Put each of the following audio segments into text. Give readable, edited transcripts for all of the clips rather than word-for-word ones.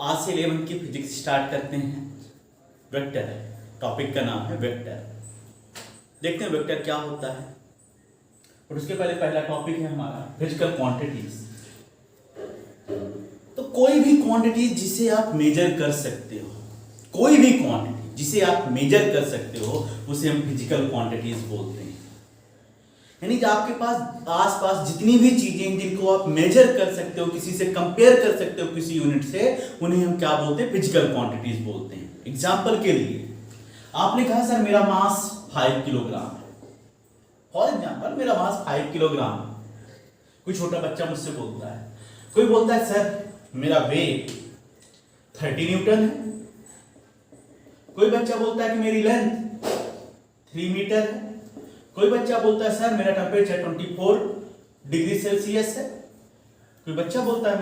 आज से 11th की फिजिक्स स्टार्ट करते हैं। वेक्टर, टॉपिक का नाम है वेक्टर। देखते हैं वेक्टर क्या होता है। और उसके पहले पहला टॉपिक है हमारा फिजिकल क्वांटिटीज। तो कोई भी क्वांटिटी जिसे आप मेजर कर सकते हो, कोई भी क्वांटिटी जिसे आप मेजर कर सकते हो उसे हम फिजिकल क्वांटिटीज बोलते हैं। यानी कि आपके पास आसपास जितनी भी चीजें जिनको आप मेजर कर सकते हो, किसी से कंपेयर कर सकते हो किसी यूनिट से, उन्हें हम क्या बोलते हैं? फिजिकल क्वांटिटीज बोलते हैं। एग्जांपल के लिए आपने कहा सर मेरा मास 5 किलोग्राम है। फॉर एग्जांपल मेरा मास 5 किलोग्राम। कोई छोटा बच्चा मुझसे बोलता है, कोई बोलता है सर मेरा वेट 30 न्यूटन है। कोई बच्चा बोलता है कि मेरी लेंथ 3 मीटर है। कोई बच्चा बोलता है सर मेरा टेम्परेचर 24 डिग्री सेल्सियस है। कोई बच्चा बोलता है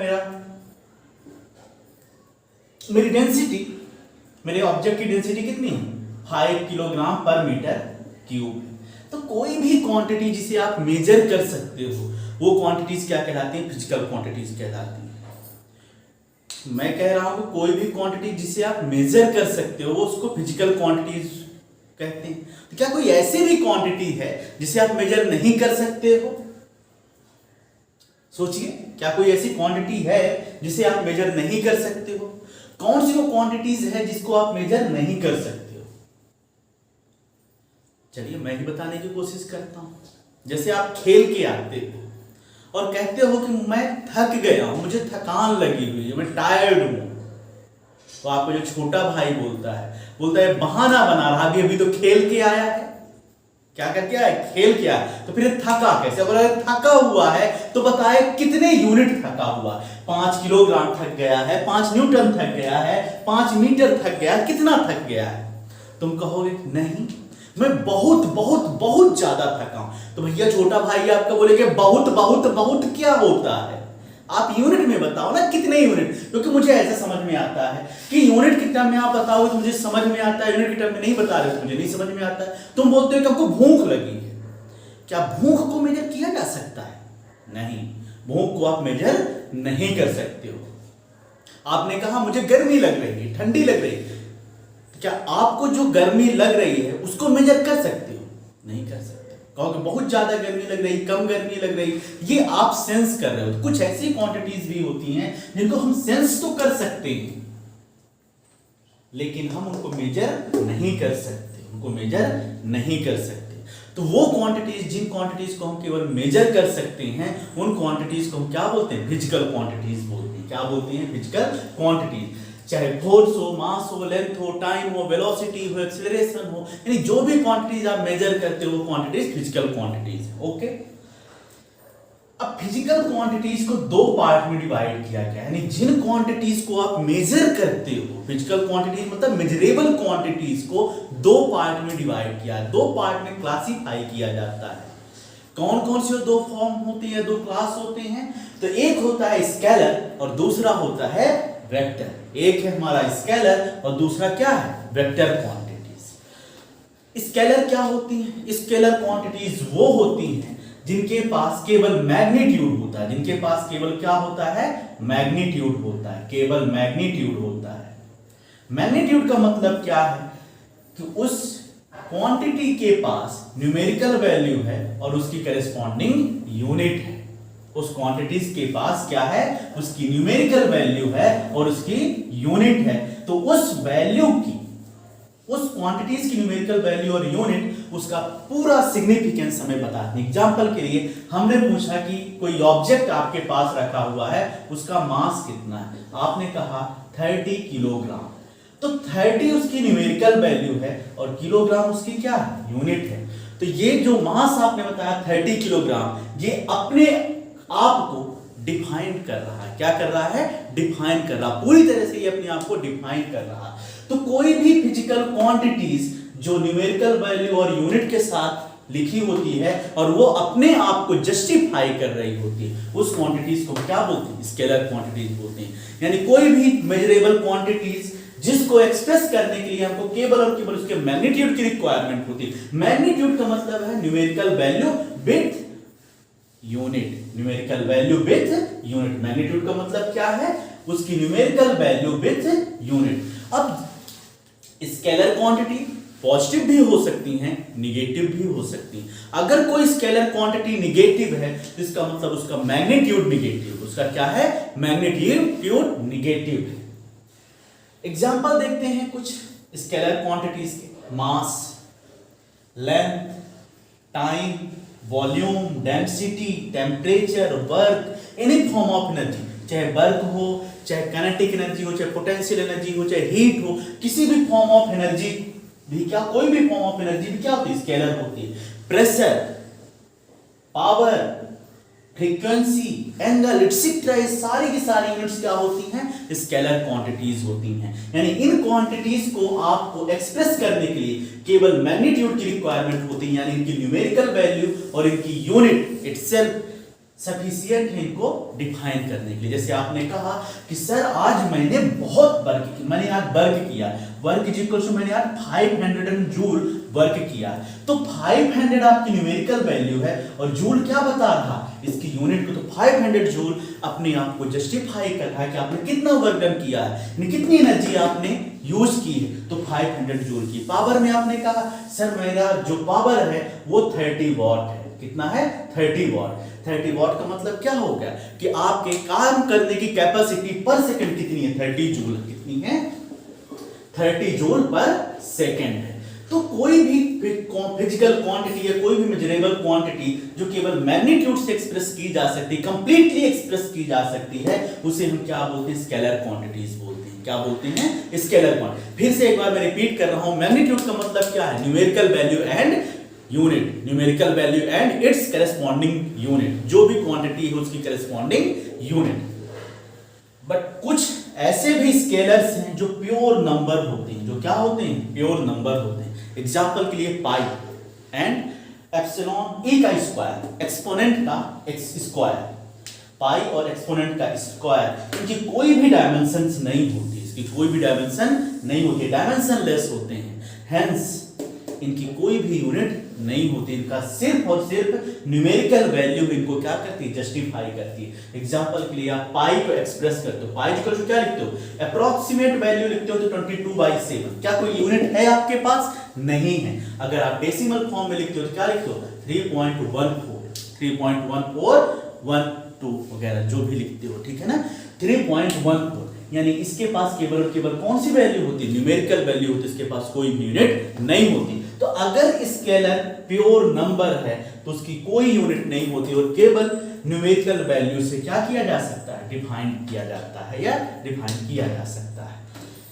मेरी डेंसिटी, मेरे ऑब्जेक्ट की डेंसिटी कितनी है? 5 किलोग्राम पर मीटर क्यूब। तो कोई भी क्वांटिटी जिसे आप मेजर कर सकते हो वो क्वांटिटीज क्या कहलाती हैं? फिजिकल क्वांटिटीज कहलाती हैं। मैं कह रहा हूं कोई भी क्वांटिटी जिसे आप मेजर कर सकते हो उसको फिजिकल क्वांटिटीज कहते हैं। तो क्या कोई ऐसी भी क्वांटिटी है जिसे आप मेजर नहीं कर सकते हो? सोचिए, क्या कोई ऐसी क्वांटिटी है जिसे आप मेजर नहीं कर सकते हो? कौन सी वो क्वांटिटीज है जिसको आप मेजर नहीं कर सकते हो? चलिए मैं ही बताने की कोशिश करता हूं। जैसे आप खेल के आते हो और कहते हो कि मैं थक गया हूं, मुझे थकान लगी हुई है, मैं टायर्ड हूं। तो आपको जो छोटा भाई बोलता है बहाना बना रहा, अभी तो खेल के आया है। क्या करके आया? खेल के आया। तो फिर थका कैसे? अगर थका हुआ है तो बताए कितने यूनिट थका हुआ? 5 किलोग्राम थक गया है, 5 न्यूटन थक गया है, 5 मीटर थक गया है, कितना थक गया है? तुम कहोगे नहीं मैं बहुत बहुत बहुत ज्यादा थका हूं। तो भैया छोटा भाई आपका बोलेगे बहुत बहुत बहुत क्या होता है? आप यूनिट में बताओ ना, कितने यूनिट? क्योंकि मुझे ऐसा समझ में आता है कि यूनिट के टर्म में आप बताओगे तो मुझे समझ में आता है, यूनिट के टर्म में नहीं बता रहे तो मुझे नहीं समझ में आता है। तुम बोलते हो कि हमको भूख लगी है। क्या भूख को मेजर किया जा सकता है? नहीं, भूख को आप मेजर नहीं कर सकते हो। आपने कहा मुझे गर्मी लग रही है, ठंडी लग रही है। क्या आपको जो गर्मी लग रही है उसको मेजर कर सकते हो? नहीं कर सकते। कहोगे बहुत ज्यादा गर्मी लग रही, कम गर्मी लग रही, ये आप सेंस कर रहे हो। कुछ ऐसी क्वांटिटीज भी होती हैं जिनको हम सेंस तो कर सकते हैं लेकिन हम उनको मेजर नहीं कर सकते, उनको मेजर नहीं कर सकते। तो वो क्वांटिटीज, जिन क्वांटिटीज को हम केवल मेजर कर सकते हैं उन क्वांटिटीज को हम क्या बोलते हैं? फिजिकल क्वांटिटीज बोलते हैं। क्या बोलते हैं? Physical quantities. चाहे फोर्स हो, मास हो, लेंथ हो, टाइम हो, वेलोसिटी हो, एक्सेलरेशन हो, यानी जो भी क्वांटिटीज आप मेजर करते हो वो क्वांटिटीज फिजिकल क्वांटिटीज है। ओके, अब फिजिकल क्वांटिटीज को दो पार्ट में डिवाइड किया गया है। यानी जिन क्वांटिटीज को आप मेजर करते हो, फिजिकल क्वांटिटीज मतलब मेजरेबल क्वांटिटीज को दो पार्ट में डिवाइड किया है, दो पार्ट में क्लासिफाई किया जाता है। कौन कौन से दो फॉर्म होते हैं, दो क्लास होते हैं? तो एक होता है स्केलर और दूसरा होता है वेक्टर। एक है हमारा स्केलर और दूसरा क्या है? Vector quantities. स्केलर क्या होती हैं? स्केलर क्वांटिटीज वो होती हैं जिनके पास केवल मैग्नीट्यूड होता है। जिनके पास केवल क्या होता है? मैग्नीट्यूड होता है, केवल मैग्नीट्यूड होता है। मैग्नीट्यूड का मतलब क्या है? कि उस क्वांटिटी के पास न्यूमेरिकल वैल्यू है और उसकी करेस्पॉन्डिंग यूनिट है। उस क्वांटिटीज के पास क्या है? उसकी न्यूमेरिकल वैल्यू है और उसकी यूनिट है। तो उस वैल्यू की, उस क्वांटिटीज की न्यूमेरिकल वैल्यू और यूनिट, उसका पूरा सिग्निफिकेंस हमें बताते हैं। एग्जांपल के लिए हमने पूछा कि कोई ऑब्जेक्ट आपके पास रखा हुआ है, उसका मास कितना है? आपने कहा 30 किलोग्राम। तो 30 उसकी न्यूमेरिकल वैल्यू है और किलोग्राम उसकी क्या है? यूनिट है। तो ये जो मास आपने बताया 30 किलोग्राम, ये अपने आपको डिफाइन कर रहा है। क्या कर रहा है? डिफाइन कर रहा, पूरी तरह से ये अपने आप को डिफाइन कर रहा। तो कोई भी फिजिकल क्वांटिटीज जो न्यूमेरिकल वैल्यू और यूनिट के साथ लिखी होती है और वो अपने आप को जस्टिफाई कर रही होती है, उस क्वांटिटीज को क्या बोलते हैं? स्केलर क्वांटिटीज बोलते हैं। यानी कोई भी मेजरेबल क्वांटिटीज जिसको एक्सप्रेस करने के लिए हमको केवल और केवल उसके मैग्नीट्यूड की रिक्वायरमेंट होती है। मैग्नीट्यूड का मतलब है numerical value with unit. Numerical value with unit. Magnitude का मतलब क्या है? उसकी न्यूमेरिकल वैल्यू विथ यूनिट। अब स्केलर क्वांटिटी पॉजिटिव भी हो सकती हैं, निगेटिव भी हो सकती हैं। अगर कोई स्केलर क्वांटिटी निगेटिव है तो इसका मतलब उसका मैग्नीट्यूड निगेटिव, उसका क्या है, मैग्नीट्यूड निगेटिव है। एग्जांपल देखते हैं कुछ स्केलर क्वांटिटीज के। Mass, length, time, volume, density, temperature, work, any form of energy, चाहे वर्क हो, चाहे काइनेटिक एनर्जी हो, चाहे पोटेंशियल एनर्जी हो, चाहे हीट हो, किसी भी फॉर्म ऑफ एनर्जी भी, क्या कोई भी फॉर्म ऑफ एनर्जी भी क्या होती है, स्केलर होती है। Pressure, power, frequency, angle, etcetera, ये सारी की सारी यूनिट्स क्या होती हैं, स्केलर क्वांटिटीज होती हैं। यानी इन क्वांटिटीज को आपको एक्सप्रेस करने के लिए केवल मैग्नीट्यूड की रिक्वायरमेंट होती है, यानी इनकी न्यूमेरिकल वैल्यू और इनकी यूनिट इटसेल्फ सफिशिएंट है इनको डिफाइन करने के लिए। जैसे आपने कहा कि सर आज मैंने बहुत वर्क किया, मैंने आज वर्क किया, वर्क इज इक्वल टू मैंने आज 500 जूल वर्क किया, तो 500 आपकी न्यूमेरिकल वैल्यू है और जूल क्या बता रहा, इसकी यूनिट को, तो 500 जूल अपने आप को जस्टिफाई कर रहा है कि आपने कितना वर्क डन किया है, कितनी एनर्जी आपने यूज की है, तो 500 जूल की। पावर में आपने कहा सर मेरा जो पावर है वो 30 वॉट है, कितना है, 30 वॉट। 30 वॉट का मतलब क्या हो गया कि आपके काम करने की कैपेसिटी पर सेकंड कितनी है, 30 जूल, कितनी है, 30 जूल पर सेकंड है। तो कोई भी फिजिकल क्वांटिटी या कोई भी मेजरेबल क्वांटिटी जो केवल मैग्नीट्यूड से एक्सप्रेस की जा सकती है, कंप्लीटली एक्सप्रेस की जा सकती है, उसे हम क्या बोलते हैं, स्केलर क्वांटिटीज बोलते हैं। क्या बोलते हैं, स्केलर क्वांटिटी। फिर से एक बार मैं रिपीट कर रहा हूं, मैग्नीट्यूड का मतलब क्या है, numerical value and unit, numerical value and it's corresponding unit, जो भी क्वांटिटी है उसकी करेस्पॉन्डिंग यूनिट। बट कुछ ऐसे भी स्केलर्स हैं जो प्योर नंबर होते हैं, जो क्या होते हैं, प्योर नंबर होते हैं। एग्जांपल के लिए पाई एंड एप्सिलॉन ए का स्क्वायर, एक्सपोनेंट का एक्स स्क्वायर, पाई और एक्सपोनेंट का स्क्वायर, इनकी कोई भी डायमेंशंस नहीं होती, इसकी कोई भी डायमेंशन नहीं होती, डायमेंशन लेस होते हैं, हेंस इनकी कोई भी यूनिट नहीं होती, इनका सिर्फ और सिर्फ न्यूमेरिकल वैल्यू इनको क्या करती है, जस्टिफाई करती है। एग्जांपल के लिए आप पाई को एक्सप्रेस करते हो, पाई को क्या लिखते हो, अप्रोक्सीमेट वैल्यू लिखते हो तो 22/7। क्या कोई यूनिट है आपके पास, नहीं है। अगर आप डेसिमल फॉर्म में लिखते हो तो क्या लिखते हो, 3.14, 3.1412 वगैरह जो भी लिखते हो, ठीक है ना, 3.14। यानी इसके पास केवल और केवल कौन सी वैल्यू होती है, न्यूमेरिकल वैल्यू होती है, इसके पास कोई यूनिट नहीं होती। तो अगर स्केलर प्योर नंबर है तो उसकी कोई यूनिट नहीं होती और केवल न्यूमेरिकल वैल्यू से क्या किया जा सकता है, डिफाइन किया जाता है या डिफाइन किया जा सकता है।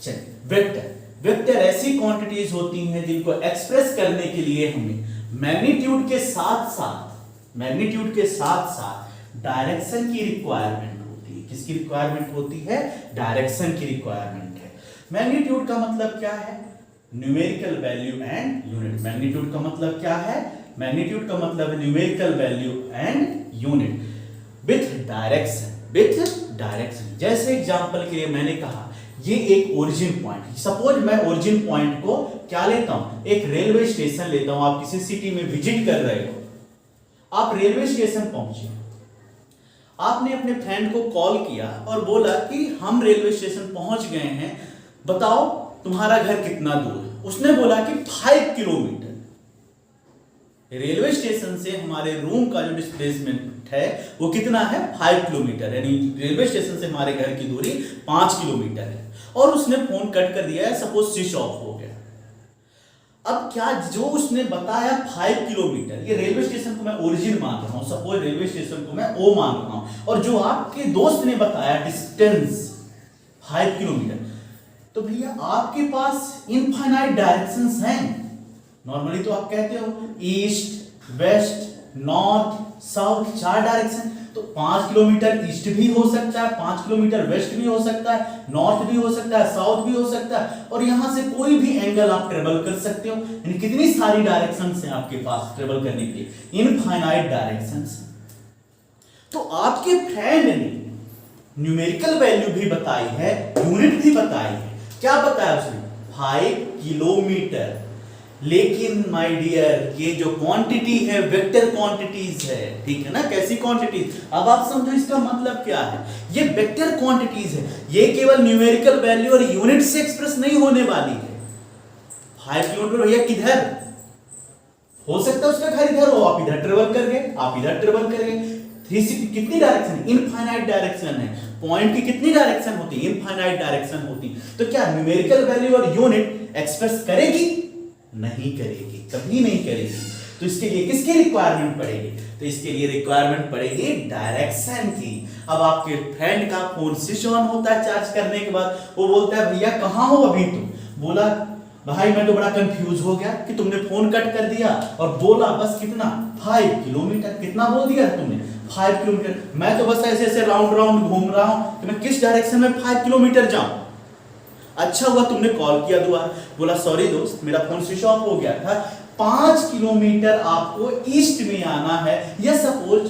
चलिए, वेक्टर, वेक्टर ऐसी क्वांटिटीज होती हैं जिनको एक्सप्रेस करने के लिए हमें मैग्नीट्यूड के साथ साथ डायरेक्शन की रिक्वायरमेंट होती है। किसकी रिक्वायरमेंट होती है, डायरेक्शन की रिक्वायरमेंट है। मैग्नीट्यूड का मतलब क्या है, numerical value and unit. Magnitude का मतलब क्या है, मैग्नीट्यूड का मतलब है numerical value and unit with direction. जैसे एग्जांपल के लिए मैंने कहा ये एक ओरिजिन पॉइंट, सपोज मैं ओरिजिन पॉइंट को क्या लेता हूं, एक रेलवे स्टेशन लेता हूं। आप किसी सिटी में विजिट कर रहे हो, आप रेलवे स्टेशन पहुंचे, आपने अपने फ्रेंड को कॉल किया और बोला कि हम रेलवे स्टेशन पहुंच गए हैं, बताओ तुम्हारा घर कितना दूर है। उसने बोला कि 5 किलोमीटर। रेलवे स्टेशन से हमारे रूम का जो डिस्प्लेसमेंट है वो कितना है, 5 किलोमीटर, यानी रेलवे स्टेशन से हमारे घर की दूरी 5 किलोमीटर है। और उसने फोन कट कर दिया है, सपोज स्विच ऑफ हो गया। अब क्या जो उसने बताया 5 किलोमीटर, ये रेलवे स्टेशन को मैं ओरिजिन मान रहा हूं, सपोज रेलवे स्टेशन को मैं ओ मान रहा हूं, और जो आपके दोस्त ने बताया डिस्टेंस 5 किलोमीटर, तो भैया आपके पास इनफाइनाइट डायरेक्शंस हैं। नॉर्मली तो आप कहते हो east, west, north, south, 4 direction. तो 5 किलोमीटर ईस्ट भी हो सकता है, 5 किलोमीटर वेस्ट भी हो सकता है, नॉर्थ भी हो सकता है, साउथ भी हो सकता है, और यहां से कोई भी एंगल आप ट्रेवल कर सकते हो। यानी कितनी सारी डायरेक्शंस हैं आपके पास ट्रेवल करने के लिए, इनफाइनाइट डायरेक्शंस। तो आपके फ्रेंड ने न्यूमेरिकल वैल्यू भी बताई है, यूनिट भी बताई है। क्या बताया उसने, 5 किलोमीटर। लेकिन माय डियर ये जो क्वांटिटी है वेक्टर क्वांटिटीज है, ठीक है ना। कैसी क्वांटिटीज, अब आप समझो इसका मतलब क्या है। ये वेक्टर क्वांटिटीज है, ये केवल न्यूमेरिकल वैल्यू और यूनिट से एक्सप्रेस नहीं होने वाली है। 5 किलोमीटर भैया किधर हो सकता है, उसका घर इधर हो, आप इधर ट्रेवल कर गए, आप इधर ट्रेवल कर गए। 360 कितनी डायरेक्शन, इनफाइनाइट डायरेक्शन है। पॉइंट की कितनी डायरेक्शन होती है, इनफाइनाइट डायरेक्शन होती। तो क्या न्यूमेरिकल वैल्यू और यूनिट एक्सप्रेस करेगी, नहीं करेगी, कभी नहीं करेगी। तो इसके लिए किसकी रिक्वायरमेंट पड़ेगी, तो इसके लिए रिक्वायरमेंट पड़ेगी डायरेक्शन की। अब आपके फ्रेंड का फोन स्विच ऑन होता है चार्ज करने के बाद, वो बोलता है भैया कहाँ हो अभी तुम, बोला भाई मैं तो बड़ा कंफ्यूज हो गया कि तुमने फोन कट कर दिया और बोला बस कितना 5 किलोमीटर, कितना बोल दिया तुमने 5 किलोमीटर। मैं तो बस ऐसे ऐसे राउंड राउंड घूम रहा हूं कि मैं किस डायरेक्शन में 5 किलोमीटर जाऊं। अच्छा हुआ तुमने कॉल किया दोबारा, बोला सॉरी दोस्त मेरा फोन स्विच ऑफ हो गया था, 5 किलोमीटर आपको ईस्ट में आना है, या सपोज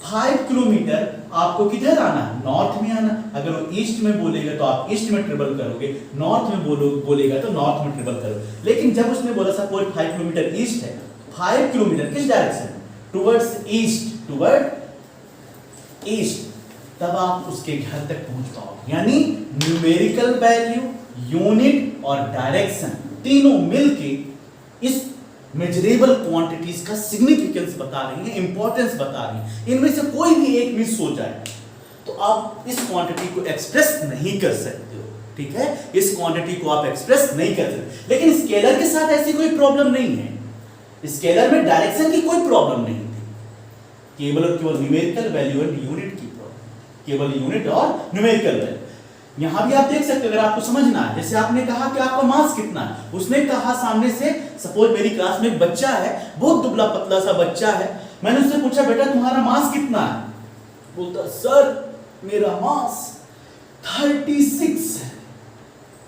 5 किलोमीटर आपको किधर आना है, नॉर्थ में आना। अगर वो ईस्ट में बोलेगा तो आप ईस्ट में ट्रेवल करोगे, नॉर्थ में बोलेगा तो नॉर्थ में ट्रेवल करोगे। लेकिन जब उसने बोला सपोज 5 किलोमीटर ईस्ट है, 5 किलोमीटर किस direction, towards east, toward east, तब आप उसके घर तक पहुंच पाओगे। यानी न्यूमेरिकल वैल्यू, यूनिट और डायरेक्शन तीनों मिलके इस मेजरेबल क्वांटिटीज का सिग्निफिकेंस बता रही है, इंपॉर्टेंस बता रही है। इनमें से कोई भी एक मिस हो जाए तो आप इस क्वांटिटी को एक्सप्रेस नहीं कर सकते हो, ठीक है। इस क्वांटिटी को आप एक्सप्रेस नहीं कर सकते। लेकिन स्केलर के साथ ऐसी कोई प्रॉब्लम नहीं है, स्केलर में डायरेक्शन की कोई प्रॉब्लम नहीं थी, केवल और केवल न्यूमेरिकल वैल्यू एंड यूनिट की प्रॉब्लम, केवल यूनिट और न्यूमेरिकल वैल्यू। यहां भी आप देख सकते हो, अगर आपको समझना है, जैसे आपने कहा कि आपका मास कितना है, उसने कहा सामने से, सपोज मेरी क्लास में एक बच्चा है, बहुत दुबला पतला सा बच्चा है, मैंने उससे पूछा बेटा तुम्हारा मास कितना है, बोलता सर मेरा मास 36 है।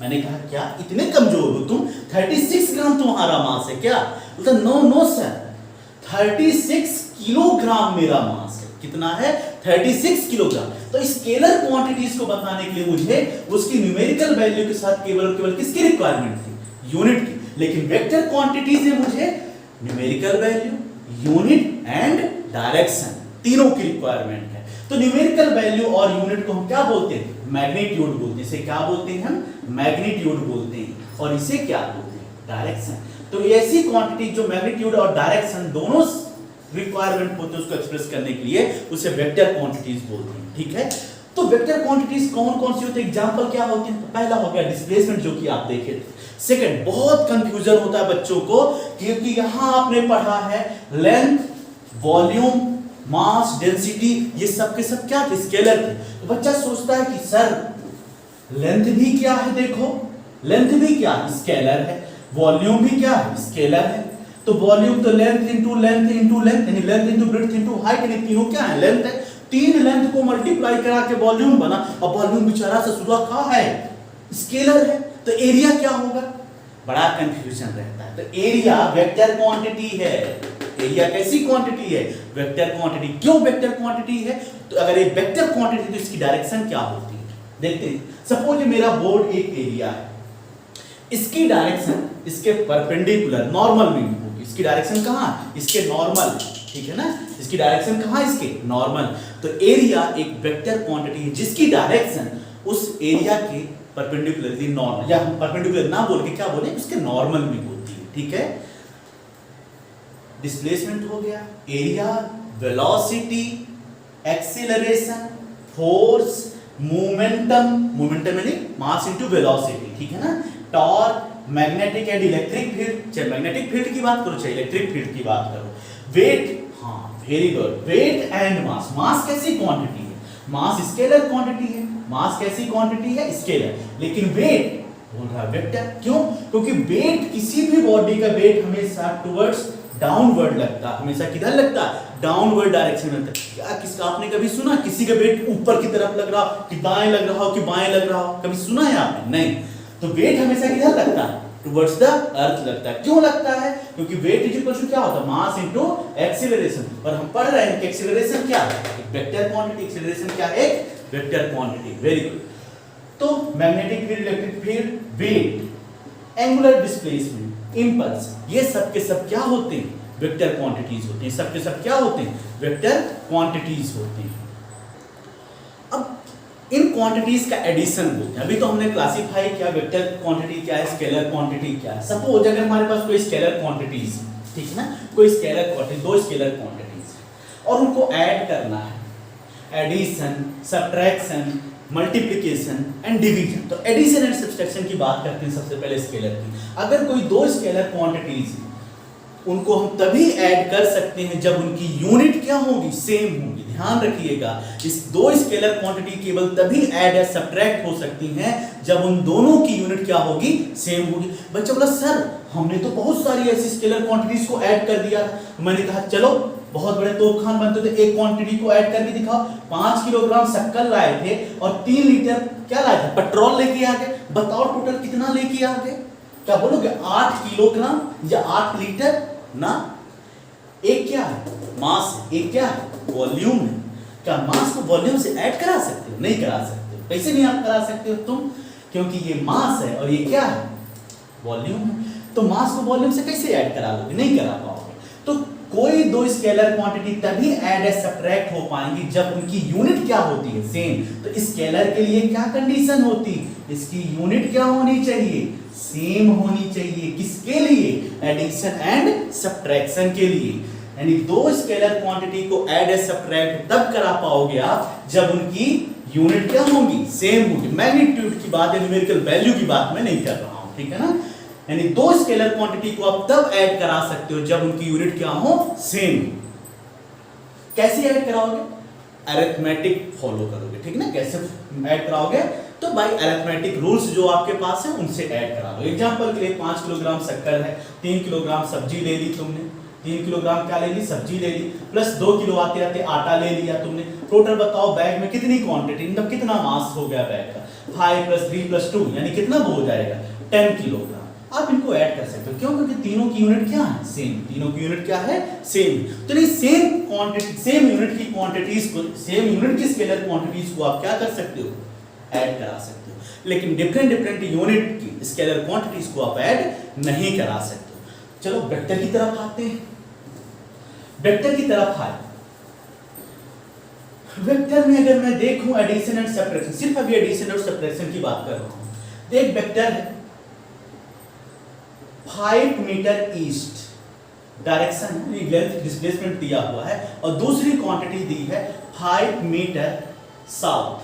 मैंने कहा क्या इतने कमजोर हो तुम, 36 ग्राम तुम्हारा मास है क्या, बोलता नो नो सर 36 किलोग्राम मेरा मास है। कितना है, 36 किलोग्राम। तो स्केलर क्वांटिटीज को बताने के लिए मुझे उसकी न्यूमेरिकल वैल्यू के साथ केवल और केवल किसकी रिक्वायरमेंट थी, यूनिट की। लेकिन वेक्टर क्वांटिटीज में मुझे numerical value, unit and direction तीनों की रिक्वायरमेंट है। तो न्यूमेरिकल वैल्यू और यूनिट को हम क्या बोलते हैं, मैग्नीट्यूड बोलते हैं। इसे क्या बोलते हैं हम, मैग्नीट्यूड बोलते हैं, और इसे क्या बोलते हैं, डायरेक्शन। तो ऐसी क्वांटिटी जो मैग्नीट्यूड और डायरेक्शन दोनों रिक्वायरमेंट होते हैं उसको एक्सप्रेस करने के लिए, उसे वेक्टर क्वांटिटीज बोलते हैं, ठीक है। तो वेक्टर क्वांटिटीज कौन कौन सी होती है, एग्जांपल क्या होते हैं। तो पहला हो गया डिस्प्लेसमेंट, जो कि आप देखे थे। सेकंड, बहुत कंफ्यूजन होता है बच्चों को, क्योंकि यहां आपने पढ़ा है लेंथ, वॉल्यूम, मास, डेंसिटी, ये सब के सब क्या थे, स्केलर थे। तो बच्चा सोचता है कि सर लेंथ भी क्या है, देखो लेंथ भी क्या है, स्केलर है, वॉल्यूम भी क्या है, स्केलर है। तो वॉल्यूम तो length into length into length, यानी length into breadth into height, यानी तीनों क्या है, लेंथ है। तीन लेंथ को मल्टीप्लाई करा के वॉल्यूम बना, और वॉल्यूम बेचारा से सुधा कहाँ है, स्केलर है। तो एरिया क्या होगा, बड़ा कंफ्यूजन रहता है। तो एरिया वेक्टर क्वांटिटी है। एरिया कैसी क्वांटिटी है, वेक्टर क्वांटिटी। क्यों वेक्टर क्वांटिटी है, तो अगर ये वेक्टर क्वांटिटी तो इसकी डायरेक्शन क्या होती है, देखते हैं। सपोज ये मेरा बोर्ड एक एरिया है, इसकी डायरेक्शन इसके परपेंडिकुलर नॉर्मल में होगी। इसकी डायरेक्शन कहाँ, इसके नॉर्मल, ठीक है ना, इसकी डायरेक्शन कहाँ, इसके नॉर्मल। तो एरिया एक वेक्टर क्वांटिटी है जिसकी डायरेक्शन उस एरिया के परपेंडिकुलरली नॉर्मल, या हम परपेंडिकुलर ना बोल के क्या बोले, उसके नॉर्मल में होती है, ठीक है। डिस्प्लेसमेंट हो गया, area, velocity, acceleration, force, momentum, momentum यानी मास इनटू वेलोसिटी, ठीक है ना, torque, magnetic and electric field, चाहे मैग्नेटिक फील्ड की बात करो चाहे इलेक्ट्रिक फील्ड की बात करो, वेट, हाँ very good, weight and mass. Mass कैसी क्वांटिटी है, मास स्केलर क्वांटिटी है, मास कैसी क्वांटिटी है, स्केलर। लेकिन वेट बोल रहा है वेक्टर, क्यों, क्योंकि वेट, किसी भी बॉडी का वेट हमेशा टुवर्ड्स डाउनवर्ड लगता है, हमेशा किधर लगता है, डाउनवर्ड डायरेक्शन में लगता है। क्या किसका आपने कभी सुना किसी का वेट ऊपर की तरफ लग रहा हो, कि दाएं लग रहा हो, कि बाएं लग रहा हो, कभी सुना है आपने, नहीं। तो वेट हमेशा किधर लगता है, टुवर्ड्स द अर्थ लगता है। क्यों लगता है, क्योंकि वेट इज इक्वल टू क्या होता है, मास इनटू एक्सीलरेशन। और हम पढ़ रहे हैं कि एक्सीलरेशन क्या है, एक वेक्टर क्वांटिटी, एक्सीलरेशन क्या है, एक वेक्टर क्वांटिटी, वेरी गुड। तो magnetic field, electric field, weight, angular displacement, impulse, ये सब के सब क्या होते हैं? वेक्टर क्वांटिटीज होते हैं। सब के सब क्या होते हैं? वेक्टर क्वांटिटीज होते हैं। अब इन क्वांटिटीज का एडिशन बोलते हैं। अभी तो हमने क्लासिफाई किया वेक्टर क्वांटिटी क्या है, स्केलर क्वांटिटी क्या है। सपोज अगर हमारे पास कोई स्केलर क्वांटिटीज है, ठीक है ना, कोई स्केलर क्वांटिटी, दो स्केलर क्वांटिटीज है और उनको ऐड करना है, addition, subtraction, multiplication and division. तो एडिशन एंड सब्ट्रैक्शन की बात करते हैं सबसे पहले स्केलर की। अगर कोई दो स्केलर क्वांटिटीज है, उनको हम तभी ऐड कर सकते हैं जब उनकी यूनिट क्या होगी? सेम होगी। ध्यान रखिएगा, इस दो स्केलर क्वांटिटी केवल तभी ऐड या सब्ट्रैक्ट हो सकती हैं जब उन दोनों की यूनिट क्या होगी? सेम होगी। बच्चा बोला सर हमने तो बहुत सारी ऐसी स्केलर क्वांटिटीज को ऐड कर दिया। मैंने कहा चलो बहुत बड़े तोपखान बनते थे, एक क्वांटिटी को ऐड करके दिखाओ। 5 किलोग्राम शक्कर लाए थे और 3 लीटर क्या लाए थे? पेट्रोल लेके आ गए। बताओ टोटल कितना लेके आ गए? क्या बोलोगे? 8 किलोग्राम या 8 लीटर ना। एक क्या है? मास। एक क्या है? वॉल्यूम है। क्या मास को वॉल्यूम से ऐड करा सकते हो? नहीं करा सकते हो। कैसे नहीं आप करा सकते हो तुम? क्योंकि ये मास है और ये क्या है? वॉल्यूम है। तो मास को वॉल्यूम से कैसे ऐड करा लोगे? नहीं करा पाओगे। तो कोई दो स्केलर क्वांटिटी तभी ऐड या सब्ट्रैक्ट हो पाएंगी जब उनकी यूनिट क्या होती है? सेम। तो स्केलर के लिए क्या कंडीशन होती? इसकी यूनिट क्या होनी चाहिए? सेम होनी चाहिए। किसके लिए? एडिशन एंड सब्ट्रैक्शन के लिए। यानी दो स्केलर क्वांटिटी को ऐड या सब्ट्रैक्ट तब करा पाओगे आप जब उनकी यूनिट क्या होगी? सेम होगी। मैग्नीट्यूड की बात, न्यूमेरिकल वैल्यू की बात मैं नहीं कर रहा हूं, ठीक है ना। यानी दो स्केलर क्वांटिटी को आप तब ऐड करा सकते हो जब उनकी यूनिट क्या हो? सेम। कैसे ऐड कराओगे? अरिथमेटिक फॉलो करोगे, ठीक है ना। कैसे ऐड कराओगे? तो भाई अरिथमेटिक रूल्स जो आपके पास है उनसे ऐड करा लो। एग्जांपल के लिए 5 किलोग्राम शक्कर है, 3 किलोग्राम सब्जी ले ली तुमने, 3 किलोग्राम क्या ले ली? सब्जी ले ली, प्लस 2 किलो आते आते आटा ले लिया तुमने। टोटल बताओ बैग में कितनी क्वांटिटी, मतलब कितना मास हो गया बैग का? 5 + 3 + 2 यानी कितना हो जाएगा? 10 किलोग्राम। आप इनको ऐड कर सकते हो। क्यों? क्योंकि तीनों की यूनिट क्या है? सेम। तीनों की यूनिट क्या है? सेम। तो नहीं, सेम क्वांटिटी, सेम यूनिट की क्वांटिटीज को, सेम यूनिट की स्केलर क्वांटिटीज को आप क्या कर सकते हो? ऐड करा सकते हो। लेकिन डिफरेंट डिफरेंट यूनिट की स्केलर क्वांटिटीज को आप ऐड नहीं करा सकते हो। चलो वेक्टर की तरफ आते हैं। वेक्टर की तरफ आए। वेक्टर में अगर मैं देखूं एडिशन एंड सब्ट्रैक्शन, सिर्फ अभी एडिशन और सब्ट्रैक्शन की बात कर रहा हूं। तो एक वेक्टर है 5 मीटर ईस्ट डायरेक्शन है, लेंथ डिस्प्लेसमेंट दिया हुआ है, और दूसरी क्वांटिटी दी है 5 मीटर साउथ।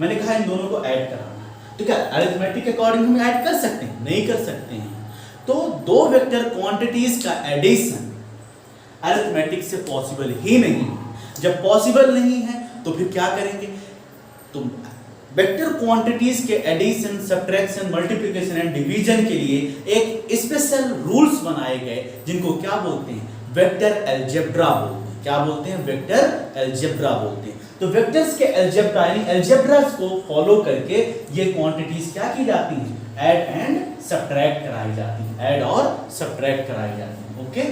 मैंने कहा इन दोनों को ऐड कराना है। तो क्या अरिथमेटिक के अकॉर्डिंग हम ऐड कर सकते हैं? नहीं कर सकते हैं। तो दो वेक्टर क्वांटिटीज का एडिशन अरिथमेटिक से पॉसिबल ही नहीं है। जब पॉसिबल नहीं है तो फिर क्या करेंगे? तो वेक्टर क्वांटिटीज के addition, subtraction, multiplication and division के लिए एक स्पेशल रूल्स बनाए गए जिनको क्या बोलते हैं? वेक्टर अलजेब्रा बोलते हैं। क्या बोलते हैं? वेक्टर अलजेब्रा बोलते हैं। तो वेक्टर्स के अलजेब्रा यानी अलजेब्रास को फॉलो करके ये क्वांटिटीज क्या की जाती हैं? ऐड एंड सब्ट्रैक्ट कराई जाती हैं। ऐड और सब्ट्रैक्ट कराई जाती हैं। ओके।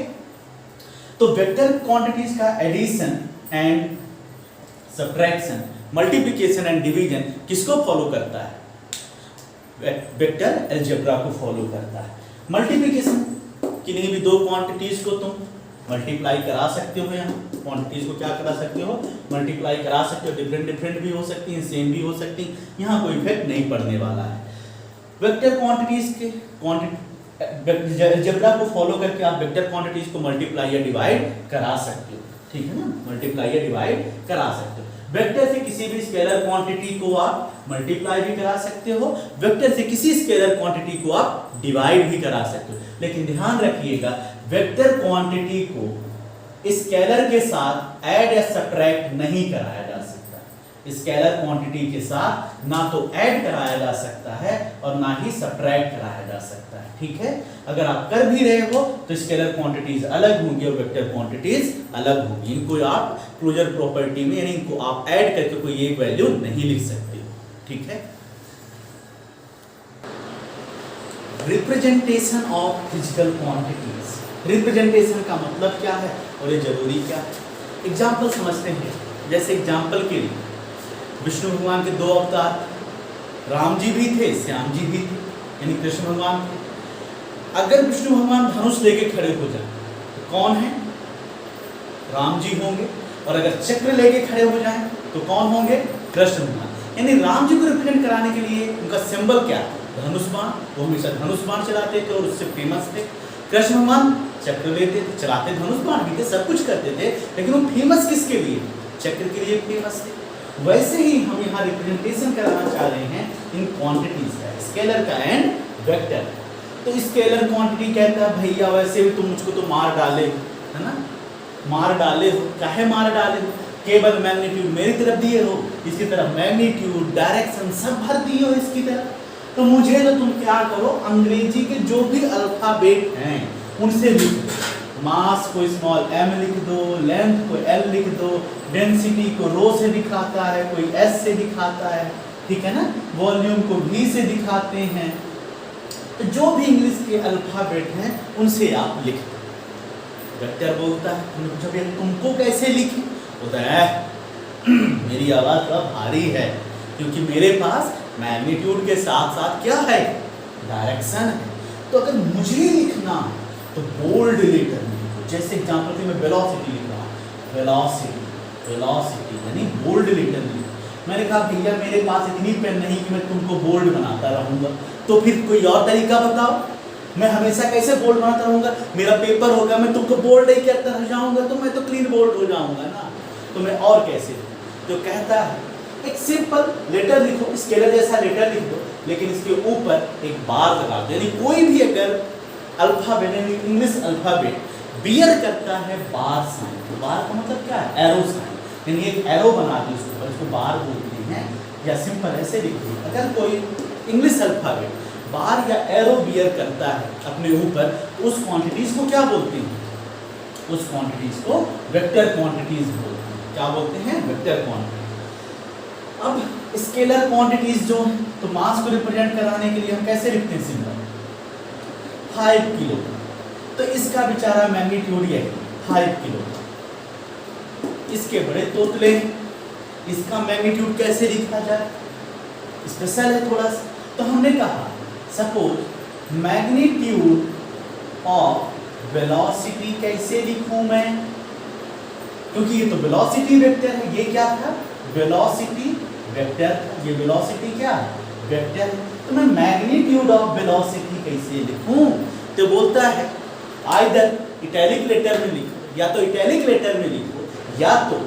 तो वेक्टर क्वांटिटीज का addition and subtraction, multiplication and division किसको फॉलो करता है? वेक्टर अलजेब्रा को फॉलो करता है। मल्टीप्लिकेशन किन्हीं भी दो क्वांटिटीज को तुम मल्टीप्लाई करा सकते हो। यहाँ क्वांटिटीज को क्या करा सकते हो? मल्टीप्लाई करा सकते हो। डिफरेंट डिफरेंट भी हो सकती हैं, सेम भी हो सकती हैं, यहाँ कोई इफेक्ट नहीं पड़ने वाला है। वेक्टर क्वांटिटीज के अलजेब्रा को फॉलो करके आप वेक्टर क्वांटिटीज को मल्टीप्लाई या डिवाइड करा सकते हो, ठीक है ना। मल्टीप्लाई या डिवाइड करा सकते हो। वेक्टर से किसी भी स्केलर क्वांटिटी को आप मल्टीप्लाई भी करा सकते हो, वेक्टर से किसी स्केलर क्वांटिटी को आप डिवाइड भी करा सकते हो। लेकिन ध्यान रखिएगा, वेक्टर क्वांटिटी को स्केलर के साथ ऐड या सब्ट्रैक्ट नहीं कराया जा सकता। स्केलर क्वांटिटी के साथ ना तो ऐड कराया जा सकता है और ना ही सब्ट्रैक्ट कराया जा सकता है, ठीक है। अगर आप कर भी रहे हो तो स्केलर क्वांटिटीज अलग होंगी और वेक्टर क्वांटिटीज अलग होंगी। इनको आप क्लोजर प्रॉपर्टी में यानी इनको आप ऐड करके कोई एक वैल्यू नहीं लिख सकते, ठीक है। Representation of physical quantities. Representation का मतलब क्या है और ये जरूरी क्या है? एग्जाम्पल समझते हैं। जैसे एग्जाम्पल के लिए विष्णु भगवान के 2 अवतार, राम जी भी थे, श्याम जी भी थे, यानी कृष्ण भगवान थे। अगर विष्णु भगवान धनुष लेके खड़े हो जाए तो कौन है? राम जी होंगे। और अगर चक्र लेके खड़े हो जाएं तो कौन होंगे? कृष्ण भगवान। यानी राम जी को रिप्रेजेंट कराने के लिए उनका सिंबल क्या है? धनुष बाण। वो हमेशा धनुष बाण चलाते थे और उससे फेमस थे। कृष्ण भगवान चक्र लेते थे, चलाते धनुष बाण भी थे, सब कुछ करते थे, लेकिन वो फेमस किसके लिए? चक्र के लिए फेमस थे। वैसे ही हम यहाँ रिप्रेजेंटेशन कराना चाह रहे हैं इन क्वांटिटीज का, स्केलर का एंड वेक्टर। तो स्केलर क्वांटिटी कहता है भैया वैसे भी तुम मुझको तो मार डाले हो, है ना, मार डाले हो। काहे मार डाले हो? केवल मैग्नीट्यूड मेरी तरफ दिए हो, इसकी तरफ मैग्नीट्यूड डायरेक्शन सब भर दिए हो इसकी तरफ। तो मुझे तो तुम क्या करो, अंग्रेजी के जो भी अल्फाबेट हैं उनसे लिख दो। मास को स्मॉल m लिख दो, लेंथ को l लिख दो, डेंसिटी को रो से दिखाता है, कोई s से दिखाता है, ठीक है ना, वॉल्यूम को v से दिखाते हैं। तो जो भी इंग्लिश के अल्फाबेट हैं उनसे आप लिख दो। वेक्टर बोलता है तुमने पूछा भैया तुमको कैसे लिखें? बोलता है मेरी आवाज़ थोड़ा भारी है क्योंकि मेरे पास मैग्नीट्यूड के साथ साथ क्या है? डायरेक्शन है। तो अगर मुझे लिखना तो बोल्ड लेटर में लिखो। जैसे एग्जांपल के मैं वेलोसिटी लिख रहा हूँ, वेलोसिटी, वेलोसिटी यानी बोल्ड लेटर में लिखो। मैंने कहा भैया मेरे पास इतनी पेन नहीं कि मैं तुमको बोल्ड बनाता रहूँगा, तो फिर कोई और तरीका बताओ। मैं हमेशा कैसे बोल्ड बनाता रहूँगा? मेरा पेपर होगा, मैं तुमको बोल्ड नहीं करता रह जाऊँगा तो मैं तो क्लीन बोल्ड हो जाऊँगा ना। तो मैं और कैसे? तो कहता है एक सिंपल लेटर लिखो, स्केलर जैसा लेटर लिख दो, लेकिन इसके ऊपर एक बार लगा दो। यानी कोई भी अगर अल्फाबेट यानी इंग्लिश अल्फाबेट बियर करता है बार साइन, तो बार का मतलब क्या है? Arrow sign. यानी एक एरो बना दी उसके ऊपर, इसको बार बोलते हैं। या सिंपल ऐसे लिखिए, अगर कोई इंग्लिश अल्फाबेट बार या एरो बियर करता है अपने ऊपर, उस क्वांटिटीज को क्या बोलते हैं? उस क्वांटिटीज को वेक्टर क्वांटिटीज बोलते हैं। क्या बोलते हैं? Vector quantities. अब स्केलर क्वांटिटीज जो है, तो मास को रिप्रेजेंट कराने के लिए हम कैसे लिखते हैं? Symbol 5 kilo. तो इसका बेचारा मैग्नीट्यूड ये 5 किलो। इसके बड़े तोतले, इसका मैग्नीट्यूड कैसे लिखा जाए? स्पेशल है थोड़ा सा। तो हमने कहा सपोज मैग्नीट्यूड ऑफ वेलोसिटी कैसे लिखूं मैं? क्योंकि ये तो वेलोसिटी वेक्टर है। ये क्या था? Velocity vector. ये वेलोसिटी क्या है? वेक्टर। तो मैं मैग्नीट्यूड ऑफ वेलोसिटी कैसे लिखूं? तो बोलता है आइदर इटैलिक लेटर में लिखो, या तो इटैलिक लेटर में लिखो, या तो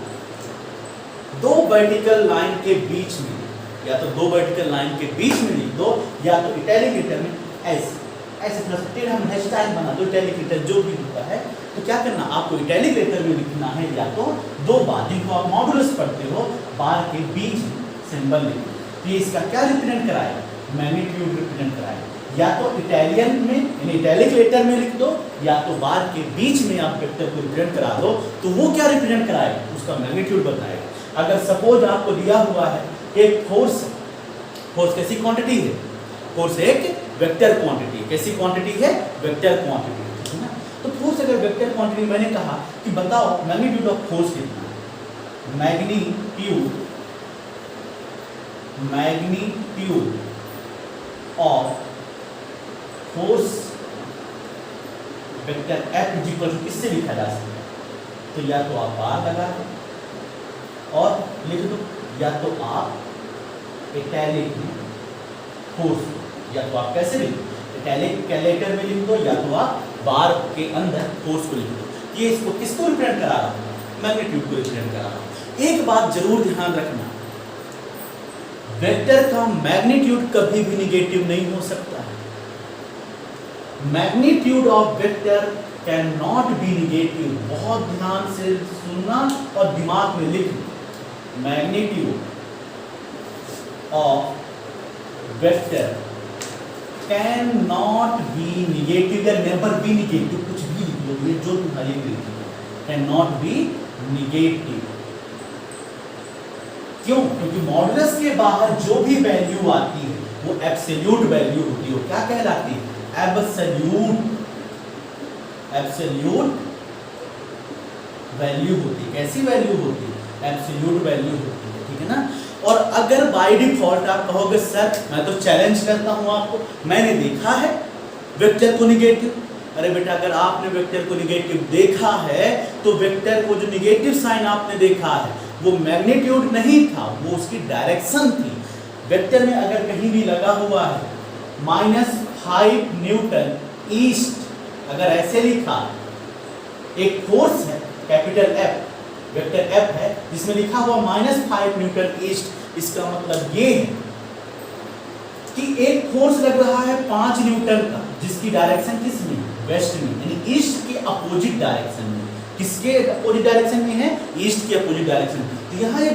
दो वर्टिकल लाइन के बीच में, या तो दो वर्टिकल लाइन के बीच में लिख दो, या तो इटैलिक लेटर में ऐसे ऐसे थोड़ा सा टेढ़ा मेढ़ा स्टाइल बना दो। इटैलिक लेटर जो भी होता है, तो क्या करना आपको? इटैलिक लेटर में लिखना है, या तो दो बार जिनको आप मॉडुलस पढ़ते हो, बार के बीच सिंबल लिखो। तो ये इसका क्या रिप्रेजेंट कराएगा? मैग्नीट्यूड रिप्रेजेंट कराएगा। या तो इटालियन में यानी इटैलिक लेटर में लिख दो, या तो बार के बीच में आप वेक्टर को रिप्रेजेंट करा दो, तो वो क्या रिप्रेजेंट कराएगा? उसका मैग्नीट्यूड बताएगा। अगर सपोज आपको दिया हुआ है एक फोर्स, फोर्स कैसी क्वांटिटी है? फोर्स एक वेक्टर क्वांटिटी। कैसी क्वांटिटी है? वेक्टर क्वांटिटी, ठीक है ना। तो फोर्स अगर वेक्टर क्वांटिटी, मैंने कहा कि बताओ मैग्नीट्यूड ऑफ फोर्स कितना है? Magnitude of force vector F equal to किससे लिखा जा सकता है? तो या तो आप बार लगा दो और लिख दो, या तो आप इटैलिक में फोर्स, या तो आप कैसे लिख दो? इटैलिक कैलेटर में लिख दो, या तो आप बार के अंदर फोर्स को लिख दो। ये इसको किसको रिप्रेजेंट करा रहा हूँ? मैग्नीट्यूड को रिप्रेजेंट करा रहा हूँ। एक बात जरूर ध्यान रखना, वेक्टर का मैग्नीट्यूड कभी भी निगेटिव नहीं हो सकता है। Magnitude of vector can not be negative. बहुत ध्यान से सुनना और दिमाग में लिखना। Magnitude of vector can not be negative या नेवर बी निगेटिव, कुछ भी लिख लो, ये जो तुम्हारी लिखी कैन नॉट बी निगेटिव। क्यों? क्योंकि मॉडुलस के बाहर जो भी वैल्यू आती है वो एब्सोल्यूट वैल्यू होती है। क्या कहलाती है? एब्सोल्यूट, एब्सोल्यूट वैल्यू होती है। कैसी वैल्यू होती है? एब्सोल्यूट वैल्यू होती है, ठीक है ना। और अगर बाय डिफॉल्ट आप कहोगे सर मैं तो चैलेंज करता हूं आपको, मैंने देखा है वेक्टर को निगेटिव, अरे बेटा अगर आपने वेक्टर को निगेटिव देखा है तो वेक्टर को जो निगेटिव साइन आपने देखा है वो मैग्नीट्यूड नहीं था, वो उसकी डायरेक्शन थी। वेक्टर में अगर कहीं भी लगा हुआ है -5 न्यूटन ईस्ट, अगर ऐसे लिखा, एक फोर्स है कैपिटल F, वेक्टर F है जिसमें लिखा हुआ -5 न्यूटन ईस्ट, इसका मतलब ये है कि एक फोर्स लग रहा है 5 न्यूटन का, जिसकी डायरेक्शन किस में, वेस्ट में, यानी ईस्ट के अपोजिट डायरेक्शन में। किसके अपोजिट डायरेक्शन में है, ईस्ट के अपोजिट डायरेक्शन में। तो यहाँ ये